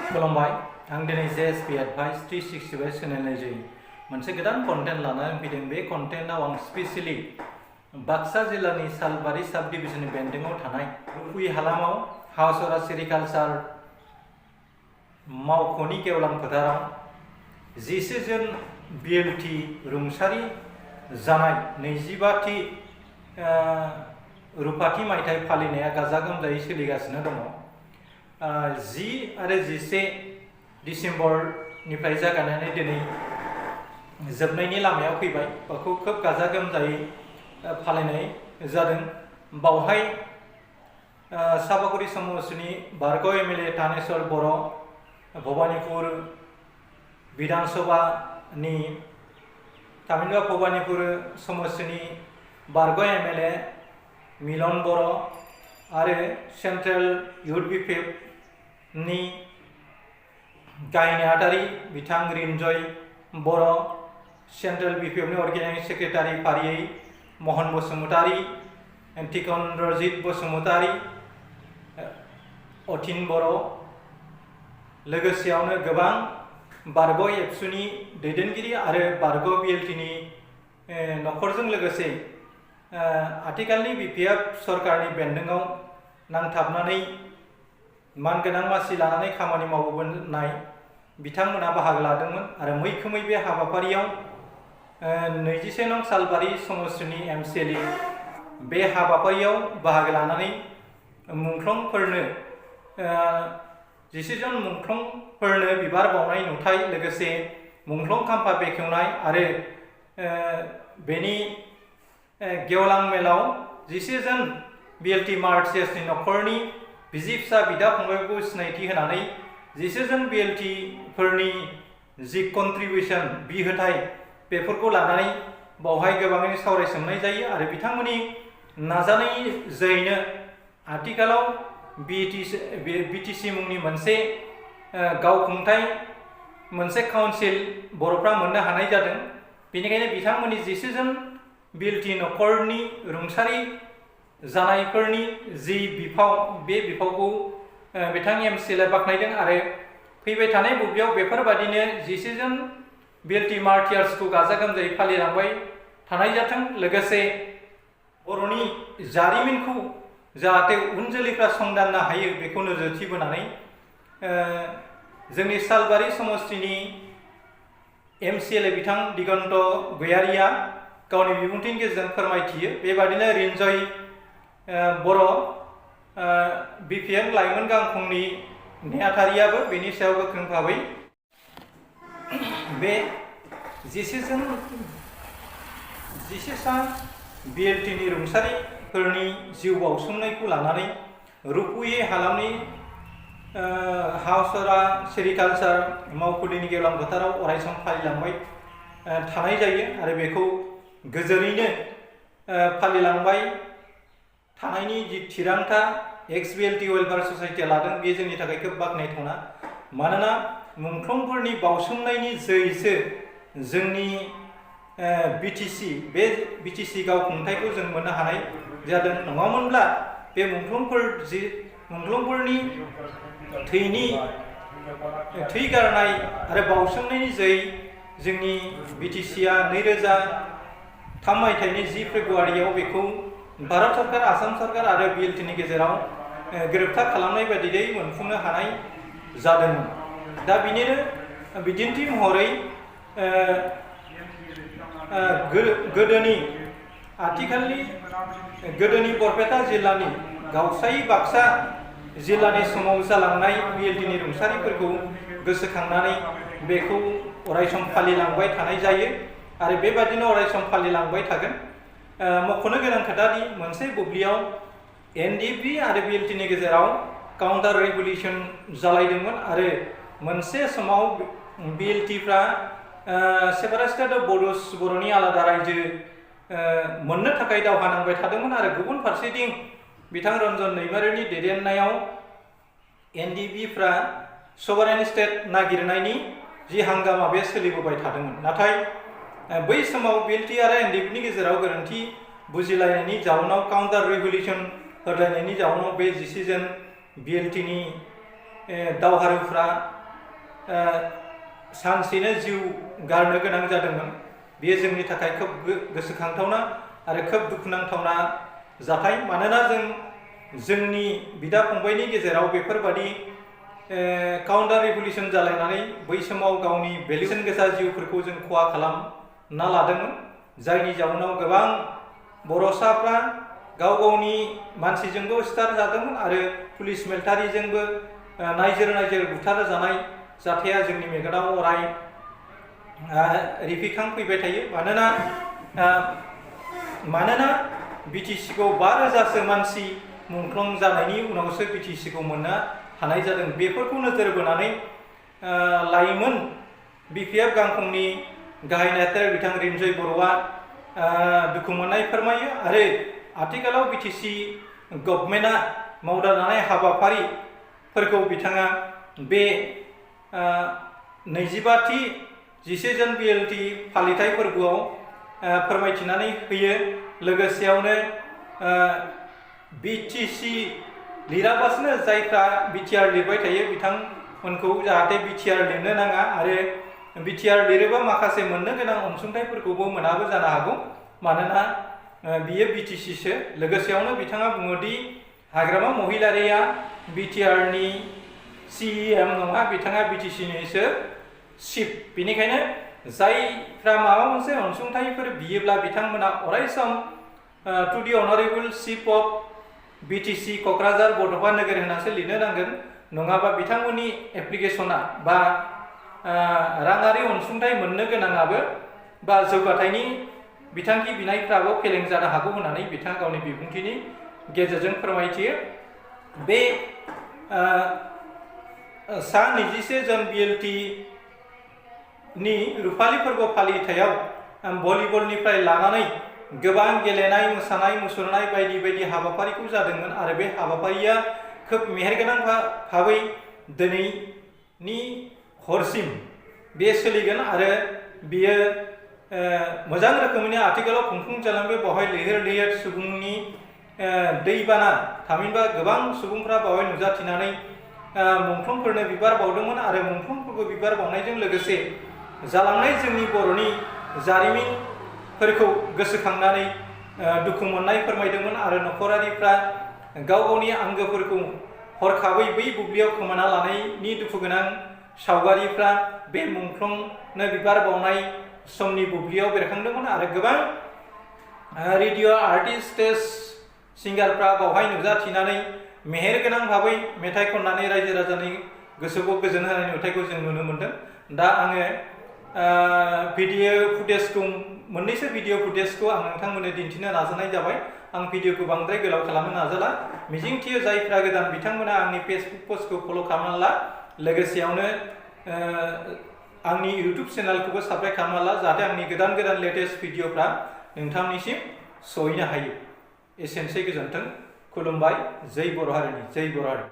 खुलुमबाय आं दिनै JSP Advice 365 चेनेलनि जै मोनसे गोदान कन्टेन्ट लानानै फैदों। बे कन्टेन्टआव आं स्पेसियेलि बाक्सा जिल्लानि सालबारि साब डिभिजननि बेन्दोङाव थानाय रुपुइ हालामाव हावसरा सेरिकालचार मावख'नि गेवलां फोथाराव 10 जन BLT रुंसारि जानाय 25थि रुफाथि मायथाइ फालिनाया गाजा गोमजायै सोलिगासिनो दङ। 10 आरो 11 डिसेम्बरनिफ्राय जागायनानै दिनै जोबनायनि लामायाव फैबाय। बेखौ खोब गाजा गोमजायै फालिनाय जादों। बावहाय सापागुरि समष्टिनि बारग' MLA थानेश्वर बर', भबानिपुर विधानसभानि तामिलनाडु भबानिपुर समष्टिनि बारग' MLA मिलन बर' आरो सेन्ट्रेल इउथ BPFनि गाहाय नेहाथारि बिथां रिन्जय बर', सेन्ट्रेल BPFनि अर्गेनाइजिं सेक्रेटारि फारियै महन बसुमतारी, टिकनरजित बसुमतारी, अथिन बर', लोगोसेयावनो गोबां बारग' एबसुनि दैदेनगिरि आरो बारग' BLTनि नखरजों लोगोसे आथिखालनि BPF सरकारनि बेन्दोङाव नांथाबनानै मानगोनां मासि लानानै खामानि मावबोनाय बिथांमोना बाहागो लादोंमोन आरो मैखोमै बे हाबाफारियाव 21 नं सालबारि समष्टिनि MCLA बे हाबाफारियाव बाहागो लानानै मुंख्लंफोरनो 10 जन मुंख्लंफोरनो बिबार बावनाय नुथाय, लोगोसे मुंख्लं खाम्फा बेखेवनाय आरो बेनि गेवलां मेलाव 10 जन BLT मार्टियार्सनि नखरनि बिसि फिसा बिदा फंबायफोरखौ सिनायथि होनानै 10 जन BLTफोरनि जि कन्ट्रिबिउसन बिहोथाय बेफोरखौ लानानै बावहाय गोबाङैनो सावरायसोमनाय जायो आरो बिथांमोननि नाजानायनि जोहैनो आथिखालाव BTC मुंनि मोनसे गावखुंथाय मोनसे काउन्सिल बर'फ्रा मोननो हानाय जादों। बेनिखायनो बिथांमोननि 10 जन BLT नखरनि रुंसारि जानायफोरनि जि बिफाव, बे बिफावखौ बिथां MCLA बाख्नायदों आरो फैबाय थानाय बुब्लियाव बेफोरबादिनो 10 जन BLT मार्टियार्सखौ गाजा गोमजायै फालिलांबाय थानाय जाथों। लोगोसे बर'नि जारिमिनखौ जाहाथे उन जोलैफ्रा संदाननो हायो बेखौ नोजोरथि बोनानै जोंनि सालबारि समष्टिनि MCLA बिथां दिगन्त गयारिया गावनि बिबुंथिनि गेजेरजों फोरमायथियो। बेबादिनो रिन्जय बर' BPF लाइमोन गांखंनि नेहाथारियाबो बेनि सायाव गोख्रों भाबै बे 10 सा BLTनि रुंसारिफोरनि जिउ बाउसोमनायखौ लानानै रुपुइ हालामनि हावसरा सेरिकालचार मावखुलिनि गेवलां फोथाराव अरायसम फालिलांबाय थानाय जायो आरो बेखौ गोजोरैनो फालिलांबाय थानायनि जि थिरांथा XBLT वेलफेयार ससाइटिया लादों बे जोंनि थाखाय खोब बाख्नायथावना। मानोना मुंख्लंफोरनि बाउसोमनायनि जोहैसो जोंनि BTC गावखुंथायखौ जों मोननो हानाय जादों। नङामोनब्ला बे मुंख्लंफोरनि थै गारनाय आरो बाउसोमनायनि जोहै जोंनि BTCआ 2003 मायथाइनि 10 फेब्रुवारियाव बेखौ भारत सरकार, आसाम सरकार आरो BLTनि गेजेराव गोरोबथा खालामनाय बायदियै मोनफुंनो हानाय जादोंमोन। दा बिनिनो बिदिन्थि महरै गोदोनि बरपेटा जिल्लानि गावसायि बाक्सा जिल्लानि समाव जालांनाय BLTनि रुंसारिफोरखौ गोसोखांनानै बेखौ अरायसम फालिलांबाय थानाय जायो आरो बेबादिनो अरायसम फालिलांबाय थागोन। मख'नो गोनां खोथा दि मोनसे बुब्लियाव NDP आरो BLTनि गेजेराव काउन्टार रेगुलेसन जालायदोंमोन आरो मोनसे समाव BLTफ्रा सेपारेट स्टेट अफ बर'नि आलादा रायजो मोननो थाखाय दावहा नांबाय थादोंमोन आरो गुबुन फारसेथिं बिथां रन्जन दैमारिनि दैदेननायाव NDPफ्रा सभारेन स्टेट नागिरनायनि जि हांगामा बे सोलिबोबाय थादोंमोन। नाथाय बै समाव BLT आरो NDPनि गेजेराव गोरोन्थि बुजिलायनायनि जाउनाव काउन्टार रेगुलेसन होलायनायनि जाउनाव बे 10 जन BLTनि दावहारुफ्रा सानसेनो जिउ गारनो गोनां जादोंमोन। बेयो जोंनि थाखाय खोब गोसोखांथावना आरो खोब दुखुनांथावना जाथाय। मानोना जोंनि बिदा फंबायनि गेजेराव बेफोरबादि काउन्टार रिभलिउसन जालायनानै बै समाव गावनि बेसेन गोसा जिउफोरखौ जों खहा खालामना लादोंमोन, जायनि जाउनाव गोबां बर'साफ्रा गाव गावनि मानसिजोंबो सिथार जादोंमोन आरो पुलिस मिलिटारिजोंबो नायजोर बुथार जानाय जाथाया जोंनि मेगनाव अराय रिफिखांफैबाय थायो। मानोना बिटिसिखौ 5,000सो मानसि मुंख्लं जानायनि उनावसो बिटिसिखौ मोननो हानाय जादों। बेफोरखौ नोजोर बोनानै लाइमोन बिपिएफ गांखंनि गाहाय नेहाथारि बिथां रिन्जय बर'आ दुखु मोननाय फोरमायो आरो आथिखालाव बिटिसि गभर्नमेन्टआ मावना लानाय हाबाफारिफोरखौ बिथाङा बे 25थि 11 जन बिएलटि फालिथाय फोरबोआव फोरमायथिनानै होयो। लोगोसेयावनो बिटिसि लिराबासिनो जायफ्रा बिटिआर लिरबाय थायो बिथांमोनखौ जाहाथे बिटिआर लिरनो नाङा आरो बिटिआर लिरोबा माखासे मोननो गोनां अनसुंथाइफोरखौबो मोनाबो जानो हागौ, मानोना बियो बिटिसिसो। लोगोसेयावनो बिथाङा बुङोदि हाग्रामा महिलारिया बिटिआरनि सिएम नङा, बिथाङा बिटिसिनिसो चिफ। बेनिखायनो जायफ्रा माबा मोनसे अनसुंथाइफोर बियोब्ला बिथांमोना अरायसम to the honourable chief of BTC Kokrajhar बड'फा नोगोर होनासो लिरनो नांगोन, नङाबा बिथांमोननि एप्लिकेसना बा राङारि अनसुंथाइ मोननो गोनाङाबो बा जौगाथायनि बिथांखि बिनायफ्राबो फेलें जानो हागौ होननानै बिथाङा गावनि बिबुंथिनि गेजेरजों फोरमायथियो। बे सा 21 जन बिएलटि नि रुफालि फोरबो फालिथायाव भलिबलनिफ्राय लानानै गोबां गेलेनाय, मोसानाय, मुसुरनाय बायदि बायदि हाबाफारिखौ जादोंमोन आरो बे हाबाफारिया खोब मेहेरगोनां भाबै दिनैनि हरसिम बे सोलिगोन आरो बियो मोजां रोखोमैनो आथिखालाव खुंफुंजालांबाय। बेवहाय लैहोर लैहोर सुबुंनि दैबाना, थामहिनबा गोबां सुबुंफ्रा बेवहाय नुजाथिनानै मुंख्लंफोरनो बिबार बावदोंमोन आरो मुंख्लंफोरखौ बिबार बावनायजों लोगोसे जालांनाय जोंनि बर'नि जारिमिनफोरखौ गोसोखांनानै दुखु मोननाय फोरमायदोंमोन आरो नखरारिफ्रा गाव गावनि आंगोफोरखौ हरखाबै बै बुब्लियाव खोमाना लानायनि दुखु गोनां सावगारिफ्रा बे मुंख्लंनो बिबार बावनाय समनि बुब्लियाव बेरखांदोंमोन आरो गोबां रेडिअ' आर्टिस्ट, स्टेज सिंगारफ्रा बावहाय नुजाथिनानै मेहेरगोनां भाबै मेथाइ खननानै रायजो राजानि गोसोखौ गोजोन होनाय नुथायखौ जों नुनो मोन्दों। दा आङो मोननैसो भिडिअ फुटेजखौ आं नोंथांमोननो दिन्थिनो नाजानाय जाबाय। आं भिडिअखौ बांद्राय गोलाव खालामनो नाजाला। मिजिंथियो जायफ्रा गोदान बिथांमोना आंनि फेसबुक पेजखौ फल' खालामना ला, लोगोसेयावनो आंनि इउटुब चेनेलखौबो साबस्क्राइब खालामना ला, जाहाथे आंनि गोदान लेटेस्ट भिडिअफ्रा नोंथांनिसिम सहैनो हायो। एसेनोसै, गोजोन्थों, खुलुमबाय। जै बर' हारिनि, जै बर' हारि।